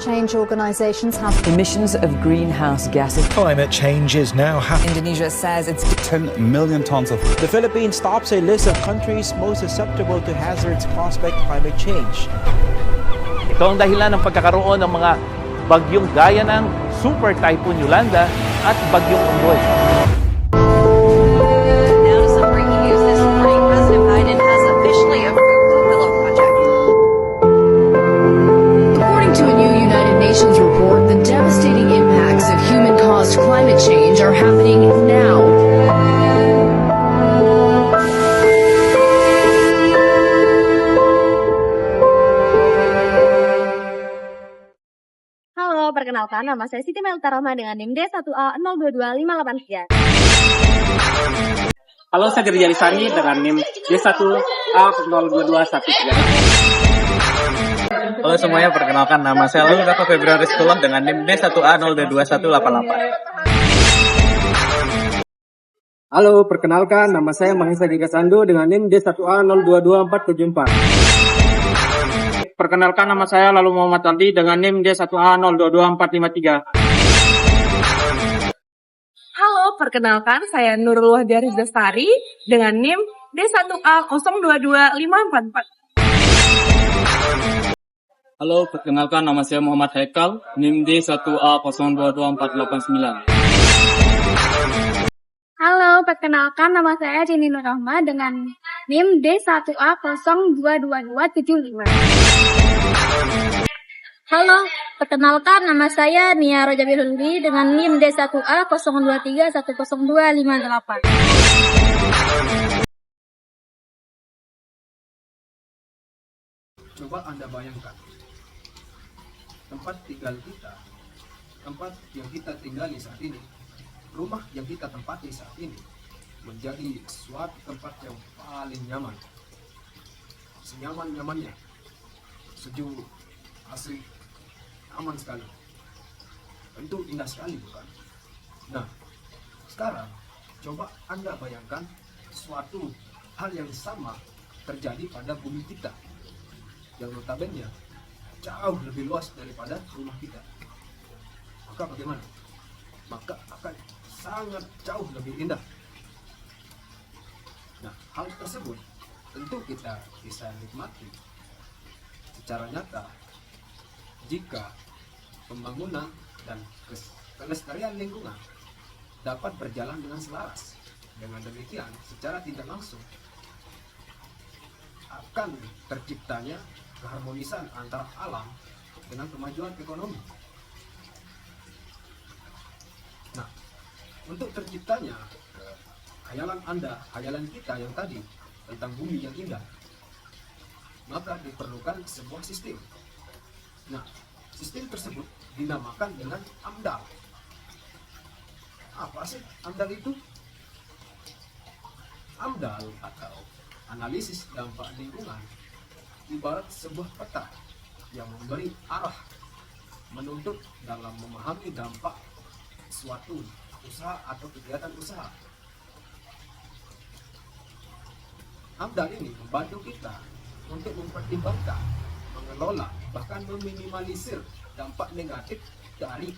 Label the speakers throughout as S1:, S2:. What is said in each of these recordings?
S1: change organizations have
S2: emissions of greenhouse gases.
S3: Climate change is now happening.
S2: Indonesia says it's
S4: 10 million tons of.
S5: The Philippines tops a list of countries most susceptible to hazards caused by climate change.
S6: Ito ang dahilan ng pagkakaroon ng mga bagyong gaya ng Super Typhoon Yolanda at Bagyong Ondoy.
S7: Now to some breaking news this morning. President Biden has officially approved the Willow Project.
S8: According to a new United Nations report, the devastating impacts of human-caused climate change are happening now.
S9: Halo, perkenalkan nama saya Siti Melita Rahma dengan NIM D1A022583.
S10: Halo, saya Gerja Lisani dengan NIM D1A022113.
S11: Halo semuanya, perkenalkan nama saya Lalu Rafa Februari Setullah dengan NIM D1A022188.
S10: Halo, perkenalkan nama saya Mahesa Giga Sandu dengan NIM D1A022474. Perkenalkan nama saya Lalu Muhammad Aldi dengan NIM D1A022453.
S9: Halo, perkenalkan saya Nurul Wahdiaris Dastari dengan NIM D1A022544.
S11: Halo, perkenalkan nama saya Muhammad Haikal, NIM D1A022489.
S9: Halo, perkenalkan nama saya Dini Nur Rahma dengan NIM D1A022275. Halo, perkenalkan nama saya Nia Roja Biruli dengan NIM D1A02310258.
S12: Coba Anda bayangkan, tempat tinggal kita, tempat yang kita tinggali saat ini, rumah yang kita tempati saat ini, menjadi suatu tempat yang paling nyaman. Senyaman-nyamannya, sejuk, asri, aman sekali. Tentu indah sekali, bukan? Nah, sekarang coba Anda bayangkan suatu hal yang sama terjadi pada bumi kita, yang notabene jauh lebih luas daripada rumah kita. Maka bagaimana? Maka akan sangat jauh lebih indah. Nah, hal tersebut tentu kita bisa nikmati secara nyata jika pembangunan dan kelestarian lingkungan dapat berjalan dengan selaras. Dengan demikian, secara tidak langsung akan terciptanya keharmonisan antara alam dengan kemajuan ekonomi. Nah, untuk terciptanya khayalan Anda, khayalan kita yang tadi tentang bumi yang indah, maka diperlukan sebuah sistem. Nah, sistem tersebut dinamakan dengan AMDAL. Apa sih AMDAL itu? AMDAL atau analisis dampak lingkungan ibarat sebuah peta yang memberi arah, menuntut dalam memahami dampak suatu usaha atau kegiatan usaha. AMDAL ini membantu kita untuk mempertimbangkan, mengelola, bahkan meminimalisir dampak negatif dari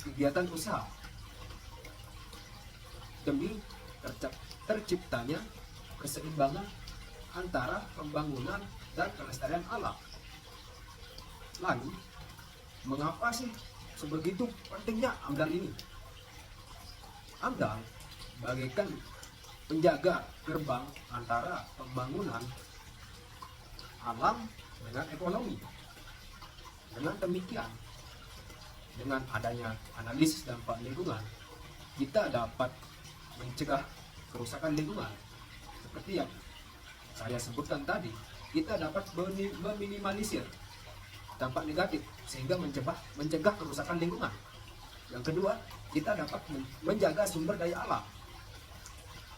S12: kegiatan usaha demi terciptanya keseimbangan antara pembangunan dan kelestarian alam. Lalu, mengapa sih sebegitu pentingnya AMDAL ini? AMDAL bagaikan penjaga gerbang antara pembangunan alam dengan ekonomi. Dengan demikian, dengan adanya analisis dampak lingkungan, kita dapat mencegah kerusakan lingkungan. Seperti yang saya sebutkan tadi, kita dapat meminimalisir dampak negatif sehingga mencegah kerusakan lingkungan. Yang kedua, kita dapat menjaga sumber daya alam.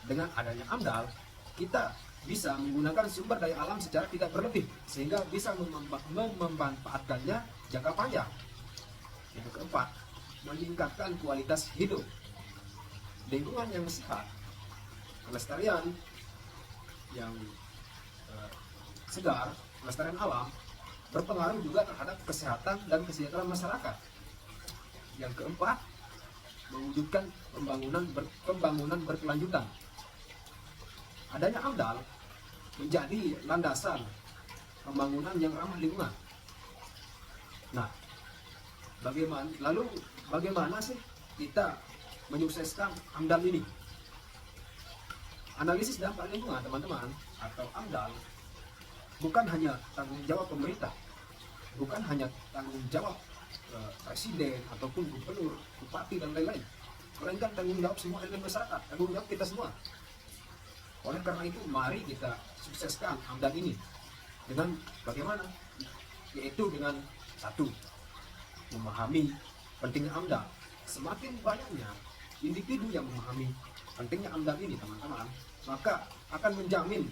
S12: Dengan adanya AMDAL, kita bisa menggunakan sumber daya alam secara tidak berlebih sehingga bisa memanfaatkannya jangka panjang. Yang keempat, meningkatkan kualitas hidup. Lingkungan yang sehat, kelestarian yang segar, kelestarian alam berpengaruh juga terhadap kesehatan dan kesejahteraan masyarakat. Yang keempat, mewujudkan pembangunan berkelanjutan. Adanya AMDAL menjadi landasan pembangunan yang ramah lingkungan. Nah, bagaimana sih kita menyukseskan AMDAL ini? Analisis dampak lingkungan, teman-teman, atau AMDAL bukan hanya tanggung jawab pemerintah, bukan hanya tanggung jawab presiden ataupun gubernur, bupati dan lain-lain, melainkan tanggung jawab semua elemen masyarakat, tanggung jawab kita semua. Oleh karena itu, mari kita sukseskan AMDAL ini dengan bagaimana? Yaitu dengan satu, memahami pentingnya AMDAL. Semakin banyaknya individu yang memahami pentingnya AMDAL ini, teman-teman, maka akan menjamin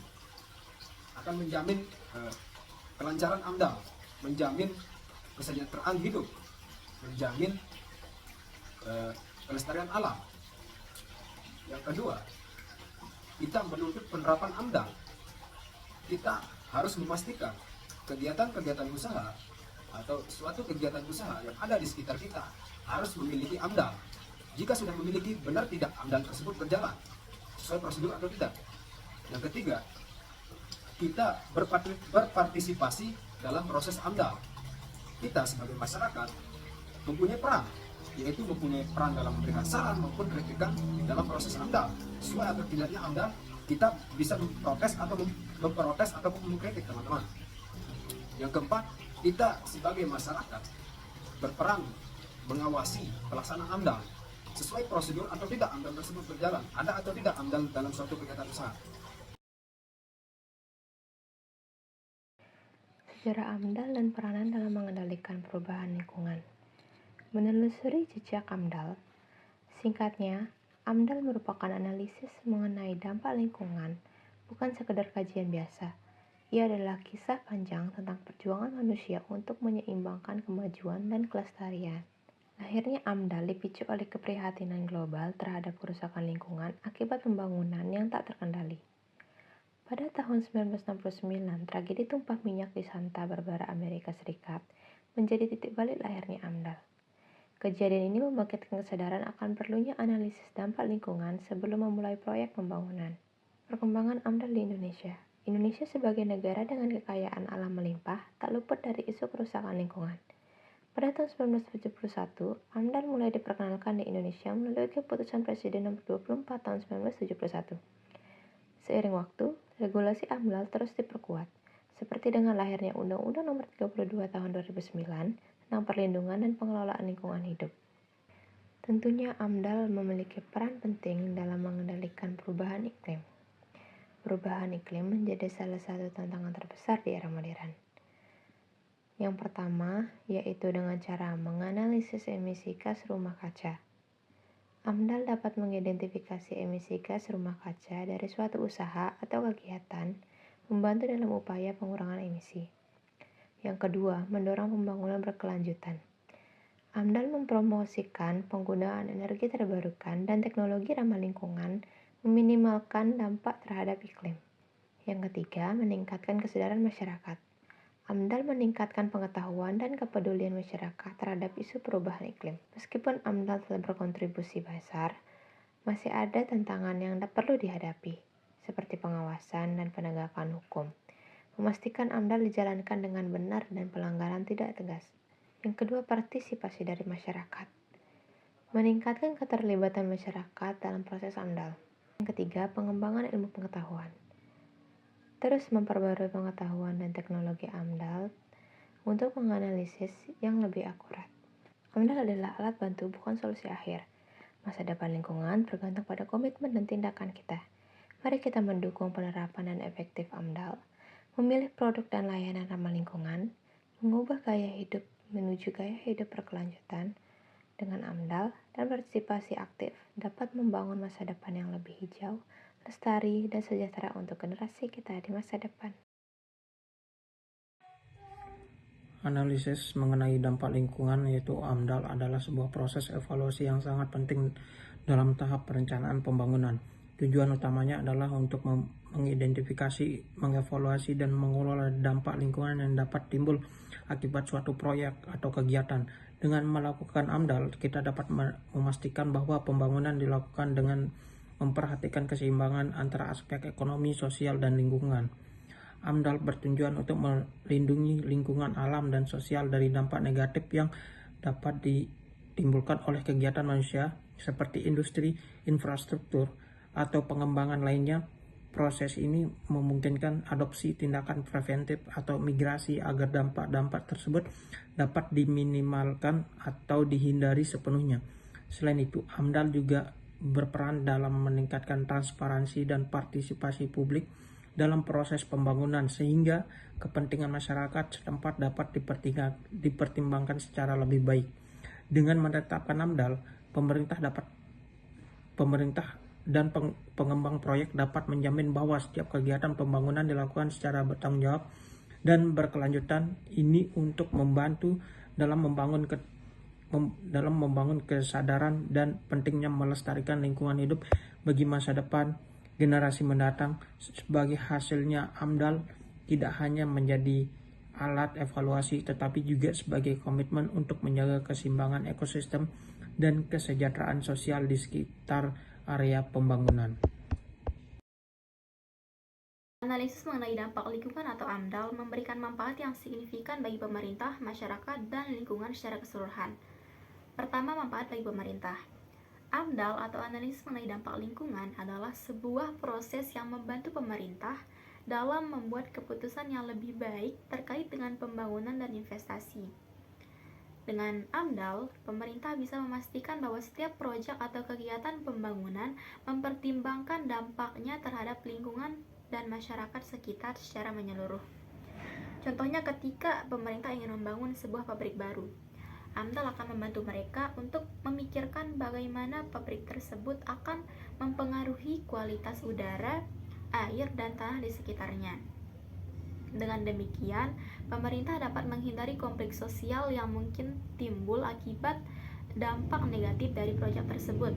S12: kelancaran AMDAL, menjamin kesejahteraan hidup, menjamin kelestarian alam. Yang kedua, kita menuntut penerapan AMDAL. Kita harus memastikan kegiatan-kegiatan usaha atau suatu kegiatan usaha yang ada di sekitar kita harus memiliki AMDAL. Jika sudah memiliki, benar tidak AMDAL tersebut berjalan sesuai prosedur atau tidak. Yang ketiga, kita berpartisipasi dalam proses AMDAL. Kita sebagai masyarakat mempunyai peran, yaitu mempunyai peran dalam memberikan saran maupun kritikan dalam proses AMDAL. Sesuai atau tidaknya AMDAL, kita bisa memprotes ataupun mengkritik, teman-teman. Yang keempat, kita sebagai masyarakat berperan mengawasi pelaksanaan AMDAL. Sesuai prosedur atau tidak AMDAL tersebut berjalan, ada atau tidak AMDAL dalam suatu kegiatan usaha.
S1: Sejarah AMDAL dan peranan dalam mengendalikan perubahan lingkungan. Menelusuri jejak AMDAL, singkatnya, AMDAL merupakan analisis mengenai dampak lingkungan, bukan sekedar kajian biasa. Ia adalah kisah panjang tentang perjuangan manusia untuk menyeimbangkan kemajuan dan kelestarian. Akhirnya AMDAL dipicu oleh keprihatinan global terhadap kerusakan lingkungan akibat pembangunan yang tak terkendali. Pada tahun 1969, tragedi tumpah minyak di Santa Barbara, Amerika Serikat, menjadi titik balik lahirnya AMDAL. Kejadian ini membangkitkan kesadaran akan perlunya analisis dampak lingkungan sebelum memulai proyek pembangunan. Perkembangan AMDAL di Indonesia. Indonesia sebagai negara dengan kekayaan alam melimpah, tak luput dari isu kerusakan lingkungan. Pada tahun 1971, AMDAL mulai diperkenalkan di Indonesia melalui keputusan Presiden nomor 24 tahun 1971. Seiring waktu, regulasi AMDAL terus diperkuat, seperti dengan lahirnya Undang-Undang Nomor 32 Tahun 2009 tentang perlindungan dan pengelolaan lingkungan hidup. Tentunya AMDAL memiliki peran penting dalam mengendalikan perubahan iklim. Perubahan iklim menjadi salah satu tantangan terbesar di era modern. Yang pertama, yaitu dengan cara menganalisis emisi gas rumah kaca. AMDAL dapat mengidentifikasi emisi gas rumah kaca dari suatu usaha atau kegiatan, membantu dalam upaya pengurangan emisi. Yang kedua, mendorong pembangunan berkelanjutan. AMDAL mempromosikan penggunaan energi terbarukan dan teknologi ramah lingkungan, meminimalkan dampak terhadap iklim. Yang ketiga, meningkatkan kesadaran masyarakat. AMDAL meningkatkan pengetahuan dan kepedulian masyarakat terhadap isu perubahan iklim. Meskipun AMDAL telah berkontribusi besar, masih ada tantangan yang perlu dihadapi, seperti pengawasan dan penegakan hukum. Memastikan AMDAL dijalankan dengan benar dan pelanggaran tidak tegas. Yang kedua, partisipasi dari masyarakat. Meningkatkan keterlibatan masyarakat dalam proses AMDAL. Yang ketiga, pengembangan ilmu pengetahuan. Terus memperbarui pengetahuan dan teknologi AMDAL untuk menganalisis yang lebih akurat. AMDAL adalah alat bantu, bukan solusi akhir. Masa depan lingkungan bergantung pada komitmen dan tindakan kita. Mari kita mendukung penerapan dan efektif AMDAL, memilih produk dan layanan ramah lingkungan, mengubah gaya hidup menuju gaya hidup berkelanjutan. Dengan AMDAL dan partisipasi aktif dapat membangun masa depan yang lebih hijau, lestari, dan sejahtera untuk generasi kita di masa depan.
S4: Analisis mengenai dampak lingkungan yaitu AMDAL adalah sebuah proses evaluasi yang sangat penting dalam tahap perencanaan pembangunan. Tujuan utamanya adalah untuk mengidentifikasi, mengevaluasi, dan mengelola dampak lingkungan yang dapat timbul akibat suatu proyek atau kegiatan. Dengan melakukan AMDAL, kita dapat memastikan bahwa pembangunan dilakukan dengan memperhatikan keseimbangan antara aspek ekonomi, sosial, dan lingkungan. AMDAL bertujuan untuk melindungi lingkungan alam dan sosial dari dampak negatif yang dapat ditimbulkan oleh kegiatan manusia seperti industri, infrastruktur, atau pengembangan lainnya. Proses ini memungkinkan adopsi tindakan preventif atau migrasi agar dampak-dampak tersebut dapat diminimalkan atau dihindari sepenuhnya. Selain itu, AMDAL juga berperan dalam meningkatkan transparansi dan partisipasi publik dalam proses pembangunan sehingga kepentingan masyarakat setempat dapat dipertimbangkan secara lebih baik. Dengan menetapkan AMDAL, pemerintah dan pengembang proyek dapat menjamin bahwa setiap kegiatan pembangunan dilakukan secara bertanggung jawab dan berkelanjutan. Ini untuk membantu dalam membangun kesadaran dan pentingnya melestarikan lingkungan hidup bagi masa depan generasi mendatang. Sebagai hasilnya, AMDAL tidak hanya menjadi alat evaluasi tetapi juga sebagai komitmen untuk menjaga keseimbangan ekosistem dan kesejahteraan sosial di sekitar area pembangunan.
S1: Analisis mengenai dampak lingkungan atau AMDAL memberikan manfaat yang signifikan bagi pemerintah, masyarakat, dan lingkungan secara keseluruhan. Pertama, manfaat bagi pemerintah. AMDAL atau analisis mengenai dampak lingkungan adalah sebuah proses yang membantu pemerintah dalam membuat keputusan yang lebih baik terkait dengan pembangunan dan investasi. Dengan AMDAL, pemerintah bisa memastikan bahwa setiap proyek atau kegiatan pembangunan mempertimbangkan dampaknya terhadap lingkungan dan masyarakat sekitar secara menyeluruh. Contohnya ketika pemerintah ingin membangun sebuah pabrik baru, AMDAL akan membantu mereka untuk memikirkan bagaimana pabrik tersebut akan mempengaruhi kualitas udara, air, dan tanah di sekitarnya. Dengan demikian, pemerintah dapat menghindari konflik sosial yang mungkin timbul akibat dampak negatif dari proyek tersebut.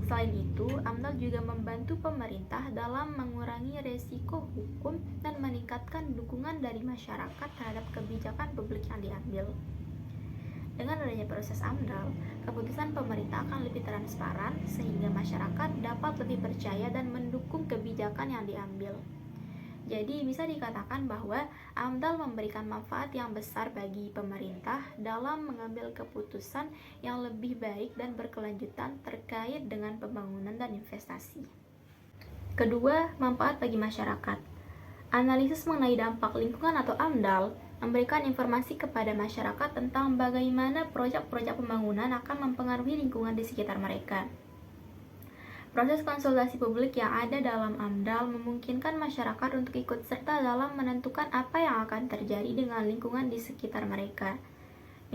S1: Selain itu, AMDAL juga membantu pemerintah dalam mengurangi resiko hukum dan meningkatkan dukungan dari masyarakat terhadap kebijakan publik yang diambil. Dengan adanya proses AMDAL, keputusan pemerintah akan lebih transparan sehingga masyarakat dapat lebih percaya dan mendukung kebijakan yang diambil. Jadi bisa dikatakan bahwa AMDAL memberikan manfaat yang besar bagi pemerintah dalam mengambil keputusan yang lebih baik dan berkelanjutan terkait dengan pembangunan dan investasi. Kedua, manfaat bagi masyarakat. Analisis mengenai dampak lingkungan atau AMDAL memberikan informasi kepada masyarakat tentang bagaimana proyek-proyek pembangunan akan mempengaruhi lingkungan di sekitar mereka. Proses konsultasi publik yang ada dalam AMDAL memungkinkan masyarakat untuk ikut serta dalam menentukan apa yang akan terjadi dengan lingkungan di sekitar mereka.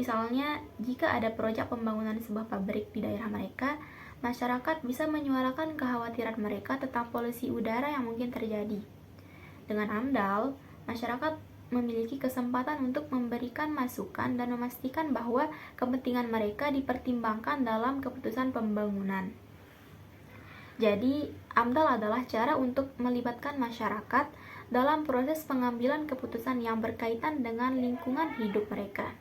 S1: Misalnya, jika ada proyek pembangunan sebuah pabrik di daerah mereka, masyarakat bisa menyuarakan kekhawatiran mereka tentang polusi udara yang mungkin terjadi. Dengan AMDAL, masyarakat memiliki kesempatan untuk memberikan masukan dan memastikan bahwa kepentingan mereka dipertimbangkan dalam keputusan pembangunan. Jadi, AMDAL adalah cara untuk melibatkan masyarakat dalam proses pengambilan keputusan yang berkaitan dengan lingkungan hidup mereka.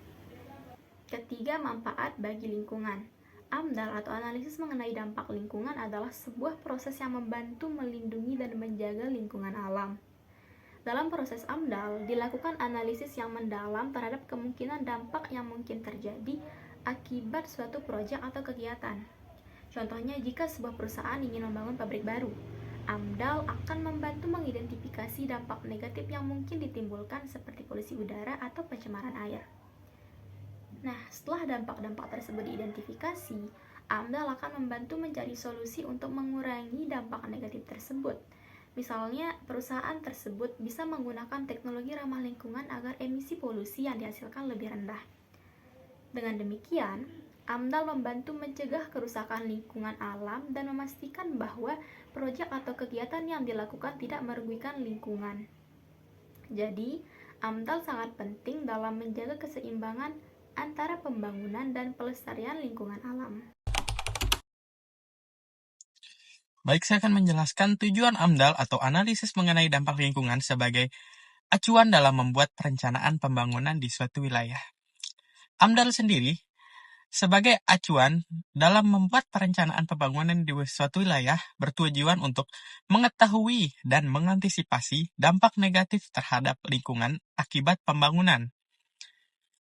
S1: Ketiga, manfaat bagi lingkungan. AMDAL atau analisis mengenai dampak lingkungan adalah sebuah proses yang membantu melindungi dan menjaga lingkungan alam. Dalam proses AMDAL, dilakukan analisis yang mendalam terhadap kemungkinan dampak yang mungkin terjadi akibat suatu proyek atau kegiatan. Contohnya, jika sebuah perusahaan ingin membangun pabrik baru, AMDAL akan membantu mengidentifikasi dampak negatif yang mungkin ditimbulkan seperti polusi udara atau pencemaran air. Nah, setelah dampak-dampak tersebut diidentifikasi, AMDAL akan membantu mencari solusi untuk mengurangi dampak negatif tersebut. Misalnya, perusahaan tersebut bisa menggunakan teknologi ramah lingkungan agar emisi polusi yang dihasilkan lebih rendah. Dengan demikian, AMDAL membantu mencegah kerusakan lingkungan alam dan memastikan bahwa proyek atau kegiatan yang dilakukan tidak merugikan lingkungan. Jadi, AMDAL sangat penting dalam menjaga keseimbangan antara pembangunan dan pelestarian lingkungan alam.
S13: Baik, saya akan menjelaskan tujuan AMDAL atau analisis mengenai dampak lingkungan sebagai acuan dalam membuat perencanaan pembangunan di suatu wilayah. AMDAL sendiri sebagai acuan dalam membuat perencanaan pembangunan di suatu wilayah bertujuan untuk mengetahui dan mengantisipasi dampak negatif terhadap lingkungan akibat pembangunan.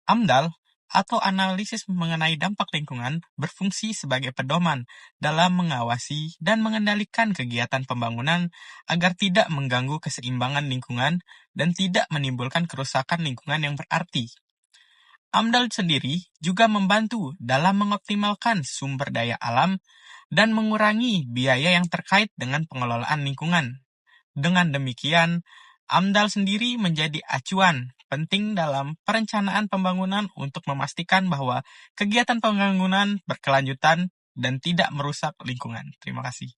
S13: AMDAL atau analisis mengenai dampak lingkungan berfungsi sebagai pedoman dalam mengawasi dan mengendalikan kegiatan pembangunan agar tidak mengganggu keseimbangan lingkungan dan tidak menimbulkan kerusakan lingkungan yang berarti. AMDAL sendiri juga membantu dalam mengoptimalkan sumber daya alam dan mengurangi biaya yang terkait dengan pengelolaan lingkungan. Dengan demikian, AMDAL sendiri menjadi acuan penting dalam perencanaan pembangunan untuk memastikan bahwa kegiatan pembangunan berkelanjutan dan tidak merusak lingkungan. Terima kasih.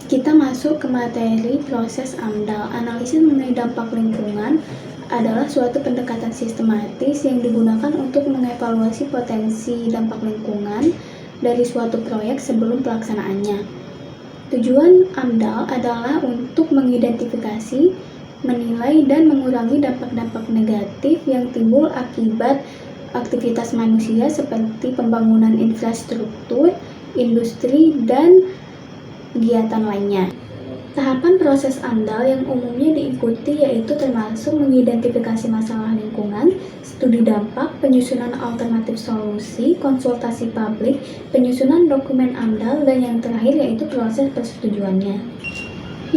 S14: Kita masuk ke materi proses AMDAL. Analisis mengenai dampak lingkungan adalah suatu pendekatan sistematis yang digunakan untuk mengevaluasi potensi dampak lingkungan dari suatu proyek sebelum pelaksanaannya. Tujuan AMDAL adalah untuk mengidentifikasi, menilai, dan mengurangi dampak-dampak negatif yang timbul akibat aktivitas manusia seperti pembangunan infrastruktur, industri, dan kegiatan lainnya. Tahapan proses AMDAL yang umumnya diikuti yaitu termasuk mengidentifikasi masalah lingkungan, studi dampak, penyusunan alternatif solusi, konsultasi publik, penyusunan dokumen AMDAL, dan yang terakhir yaitu proses persetujuannya.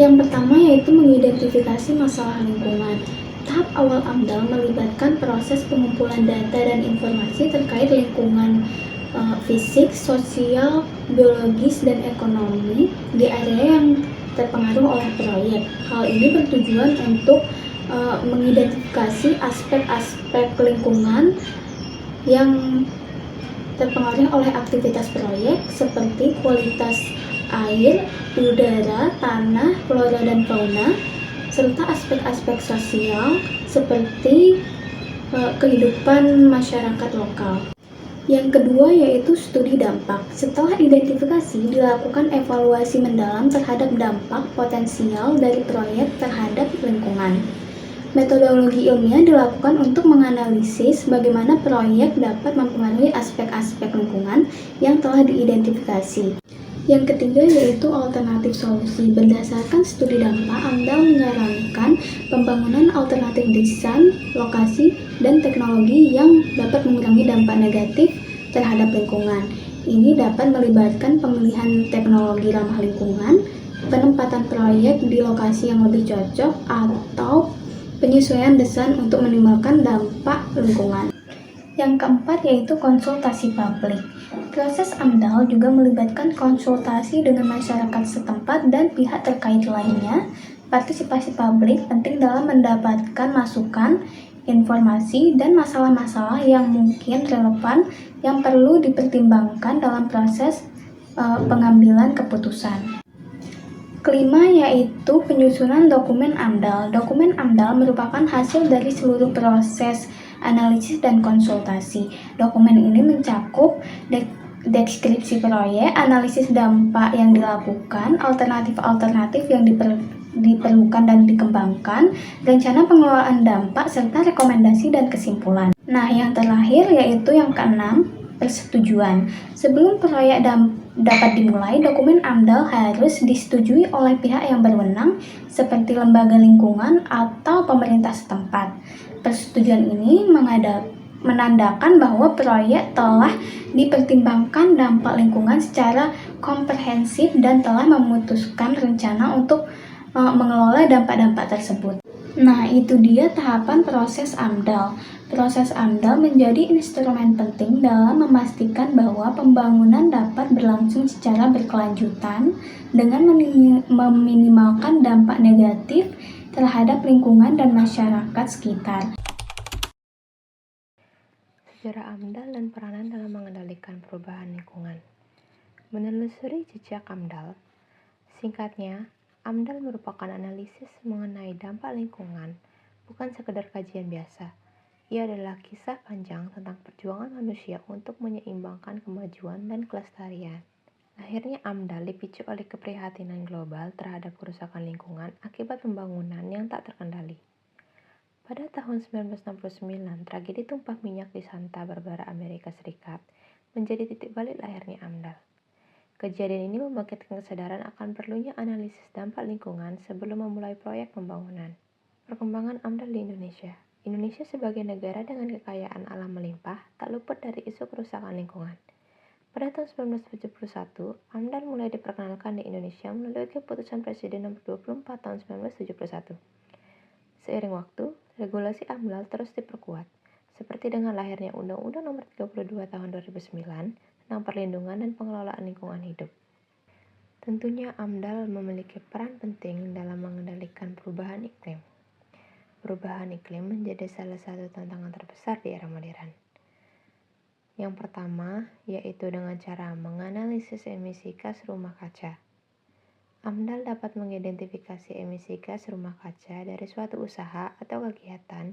S14: Yang pertama yaitu mengidentifikasi masalah lingkungan. Tahap awal AMDAL melibatkan proses pengumpulan data dan informasi terkait lingkungan fisik, sosial, biologis, dan ekonomi di area yang terpengaruh oleh proyek. Hal ini bertujuan untuk mengidentifikasi aspek-aspek lingkungan yang terpengaruh oleh aktivitas proyek seperti kualitas air, udara, tanah, flora dan fauna, serta aspek-aspek sosial seperti kehidupan masyarakat lokal. Yang kedua yaitu studi dampak. Setelah identifikasi, dilakukan evaluasi mendalam terhadap dampak potensial dari proyek terhadap lingkungan. Metodologi ilmiah dilakukan untuk menganalisis bagaimana proyek dapat mempengaruhi aspek-aspek lingkungan yang telah diidentifikasi. Yang ketiga yaitu alternatif solusi. Berdasarkan studi dampak, AMDAL menyarankan pembangunan alternatif desain, lokasi, dan teknologi yang dapat mengurangi dampak negatif terhadap lingkungan. Ini dapat melibatkan pemilihan teknologi ramah lingkungan, penempatan proyek di lokasi yang lebih cocok, atau penyesuaian desain untuk minimalkan dampak lingkungan. Yang keempat yaitu konsultasi publik. Proses AMDAL juga melibatkan konsultasi dengan masyarakat setempat dan pihak terkait lainnya. Partisipasi publik penting dalam mendapatkan masukan, informasi, dan masalah-masalah yang mungkin relevan yang perlu dipertimbangkan dalam proses pengambilan keputusan. Kelima yaitu penyusunan dokumen AMDAL. Dokumen AMDAL merupakan hasil dari seluruh proses analisis dan konsultasi. Dokumen ini mencakup deskripsi proyek, analisis dampak yang dilakukan, alternatif-alternatif yang diperlukan dan dikembangkan, rencana pengelolaan dampak, serta rekomendasi dan kesimpulan. Nah, yang terakhir yaitu yang keenam, persetujuan. Sebelum proyek dapat dimulai, dokumen AMDAL harus disetujui oleh pihak yang berwenang seperti lembaga lingkungan atau pemerintah setempat. Persetujuan ini menandakan bahwa proyek telah dipertimbangkan dampak lingkungan secara komprehensif dan telah memutuskan rencana untuk mengelola dampak-dampak tersebut. Nah, itu dia tahapan proses AMDAL. Proses AMDAL menjadi instrumen penting dalam memastikan bahwa pembangunan dapat berlangsung secara berkelanjutan dengan meminimalkan dampak negatif terhadap lingkungan dan masyarakat sekitar.
S1: Sejarah AMDAL dan peranan dalam mengendalikan perubahan lingkungan. Menelusuri jejak AMDAL, singkatnya, AMDAL merupakan analisis mengenai dampak lingkungan, bukan sekedar kajian biasa. Ia adalah kisah panjang tentang perjuangan manusia untuk menyeimbangkan kemajuan dan kelestarian. Lahirnya AMDAL dipicu oleh keprihatinan global terhadap kerusakan lingkungan akibat pembangunan yang tak terkendali. Pada tahun 1969, tragedi tumpah minyak di Santa Barbara, Amerika Serikat menjadi titik balik lahirnya AMDAL. Kejadian ini membangkitkan kesadaran akan perlunya analisis dampak lingkungan sebelum memulai proyek pembangunan. Perkembangan AMDAL di Indonesia. Indonesia sebagai negara dengan kekayaan alam melimpah tak luput dari isu kerusakan lingkungan. Pada tahun 1971, AMDAL mulai diperkenalkan di Indonesia melalui keputusan Presiden nomor 24 tahun 1971. Seiring waktu, regulasi AMDAL terus diperkuat, seperti dengan lahirnya Undang-Undang nomor 32 tahun 2009 tentang perlindungan dan pengelolaan lingkungan hidup. Tentunya AMDAL memiliki peran penting dalam mengendalikan perubahan iklim. Perubahan iklim menjadi salah satu tantangan terbesar di era modern. Yang pertama, yaitu dengan cara menganalisis emisi gas rumah kaca. AMDAL dapat mengidentifikasi emisi gas rumah kaca dari suatu usaha atau kegiatan,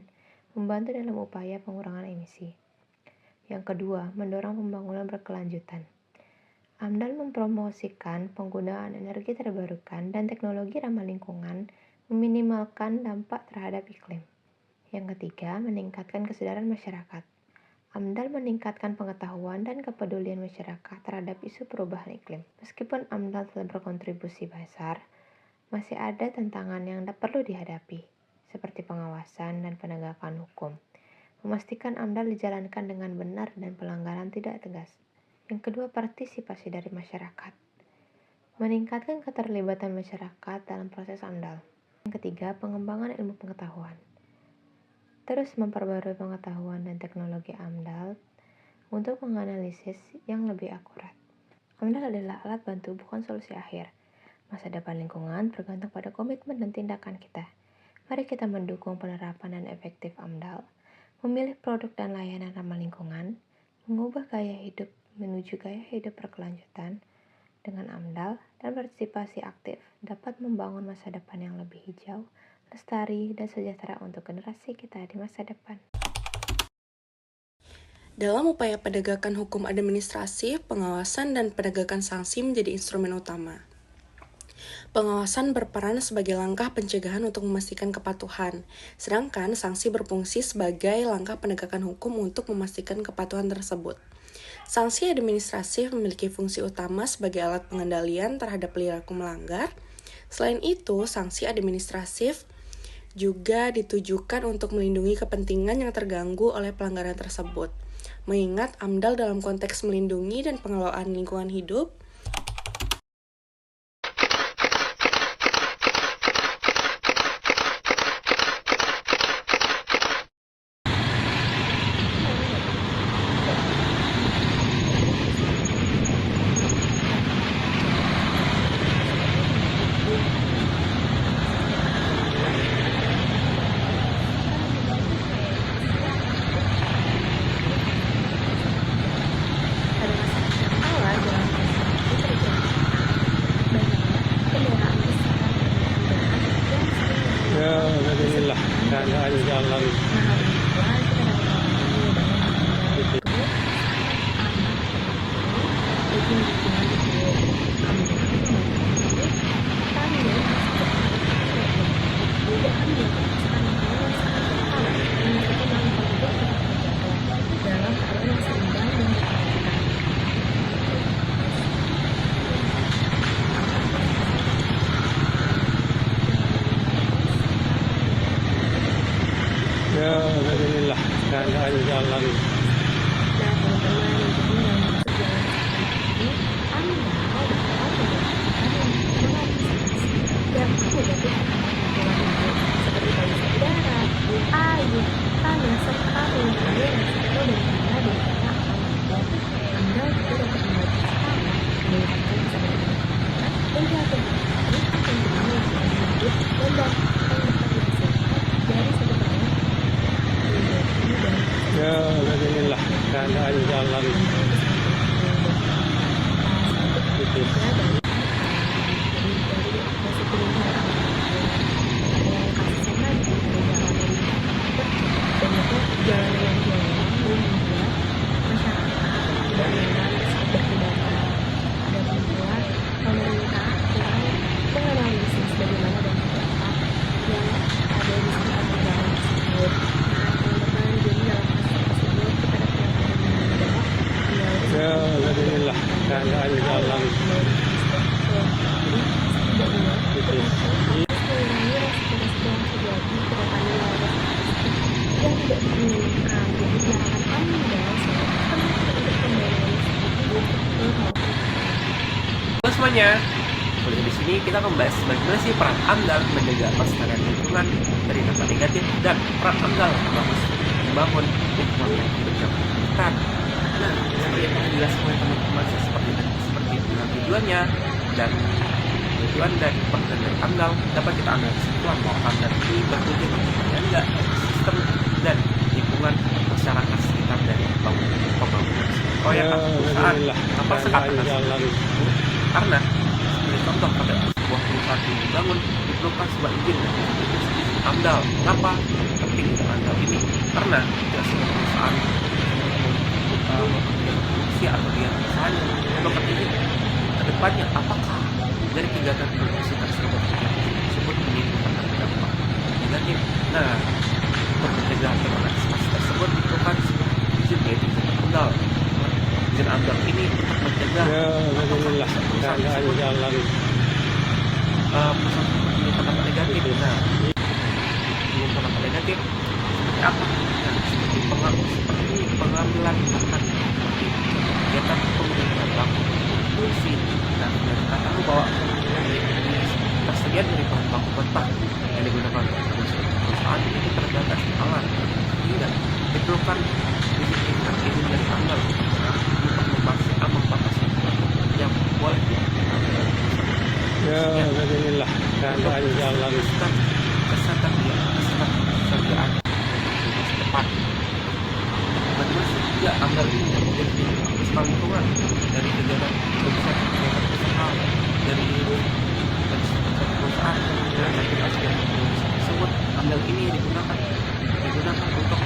S1: membantu dalam upaya pengurangan emisi. Yang kedua, mendorong pembangunan berkelanjutan. AMDAL mempromosikan penggunaan energi terbarukan dan teknologi ramah lingkungan, meminimalkan dampak terhadap iklim. Yang ketiga, meningkatkan kesadaran masyarakat. AMDAL meningkatkan pengetahuan dan kepedulian masyarakat terhadap isu perubahan iklim. Meskipun AMDAL telah berkontribusi besar, masih ada tantangan yang perlu dihadapi, seperti pengawasan dan penegakan hukum. Memastikan AMDAL dijalankan dengan benar dan pelanggaran tidak tegas. Yang kedua, partisipasi dari masyarakat. Meningkatkan keterlibatan masyarakat dalam proses AMDAL. Yang ketiga, pengembangan ilmu pengetahuan. Terus memperbarui pengetahuan dan teknologi AMDAL untuk menganalisis yang lebih akurat. AMDAL adalah alat bantu, bukan solusi akhir. Masa depan lingkungan bergantung pada komitmen dan tindakan kita. Mari kita mendukung penerapan dan efektif AMDAL, memilih produk dan layanan ramah lingkungan, mengubah gaya hidup menuju gaya hidup berkelanjutan. Dengan AMDAL dan partisipasi aktif dapat membangun masa depan yang lebih hijau, lestari, dan sejahtera untuk generasi kita di masa depan.
S15: Dalam upaya penegakan hukum administrasi, pengawasan dan penegakan sanksi menjadi instrumen utama. Pengawasan berperan sebagai langkah pencegahan untuk memastikan kepatuhan, sedangkan sanksi berfungsi sebagai langkah penegakan hukum untuk memastikan kepatuhan tersebut. Sanksi administratif memiliki fungsi utama sebagai alat pengendalian terhadap perilaku melanggar. Selain itu, sanksi administratif juga ditujukan untuk melindungi kepentingan yang terganggu oleh pelanggaran tersebut. Mengingat AMDAL dalam konteks melindungi dan pengelolaan lingkungan hidup,
S1: Perjalanan yang jauh membuat masyarakat tidak mengenal sumber data. Ada pula pemerintah kurang menganalisis bagaimana dampak yang ada di sekitar negara tersebut. Nah, teman-teman, jadi dalam kasus tersebut kita dapat mengenal
S16: Halo semuanya, di sini kita akan membahas bagaimana sih peran AMDAL menjaga kelestarian lingkungan dari dampak negatif dan peran AMDAL membangun lingkungan yang hidup yang berkelanjutan. Nah, seperti yang telah dijelaskan oleh teman-teman seperti tujuannya dan tujuan dan peran dari AMDAL dapat kita ambil kesimpulan bahwa AMDAL ini bertujuan untuk menjaga sistem dan lingkungan masyarakat sekitar dari pembangunan proyek atau perusahaan kapal sekat karena sebagai contoh pada sebuah perusahaan yang dibangun diperlukan sebuah izin AMDAL. Kenapa penting dengan AMDAL ini? Karena tidak semua perusahaan memproduksi atau dia perusahaan memerlukan izin kedepannya apakah dari kegiatan produksi tersebut menimbulkan dampak negatif. Nah, untuk mencegah atau mengantisipasi tersebut diperlukan izin yaitu izin AMDAL. Izin AMDAL ini untuk mencegah perusahaan dampak negatif. Nah, dampak negatif seperti apa? Nah, seperti pengambilan akan kegiatan penggunaan baku produksi. Nah, kita tahu bahwa tersedia dari bahan baku mentah yang digunakan untuk produksi perusahaan itu terbatas alat sehingga diperlukan izin dari AMDAL untuk membatasi yang boleh kesediaan depan juga AMDAL ini menjadi lingkungan dari kegiatan usaha dari perusahaan dan aktivitas yang tersebut. AMDAL ini digunakan untuk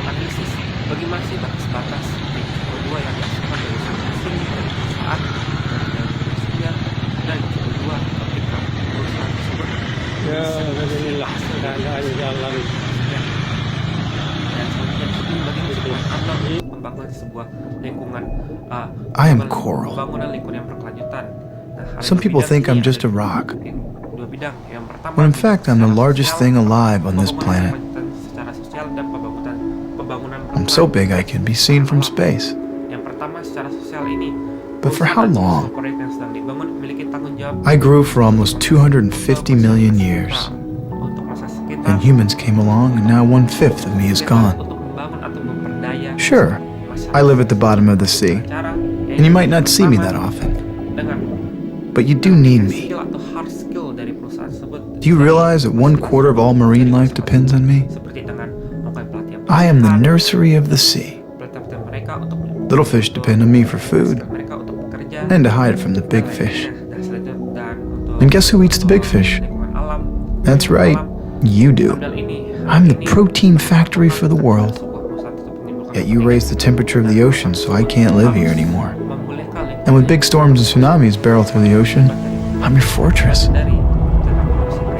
S16: analisis bagaimana sih batas CO2 yang dihasilkan dari masing-masing dari perusahaan dan CO2 ketika perusahaan tersebut membangun sebuah lingkungan
S3: I am coral.
S16: pembangunan lingkungan yang berkelanjutan.
S3: Some people think I'm just a rock, when in fact I'm the largest thing alive on this planet. I'm so big I can be seen from space. But for how long? I grew for almost 250 million years. Then humans came along and now 1/5 of me is gone. Sure, I live at the bottom of the sea, and you might not see me that often. But you do need me. Do you realize that 1/4 of all marine life depends on me? I am the nursery of the sea. Little fish depend on me for food and to hide from the big fish. And guess who eats the big fish? That's right, you do. I'm the protein factory for the world. Yet you raise the temperature of the ocean so I can't live here anymore. And when big storms and tsunamis barrel through the ocean, I'm your fortress.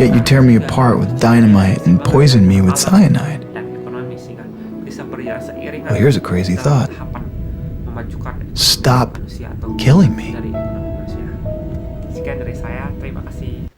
S3: Yet you tear me apart with dynamite and poison me with cyanide. Well, here's a crazy thought. Stop killing me.
S16: Sekian dari saya, terima kasih.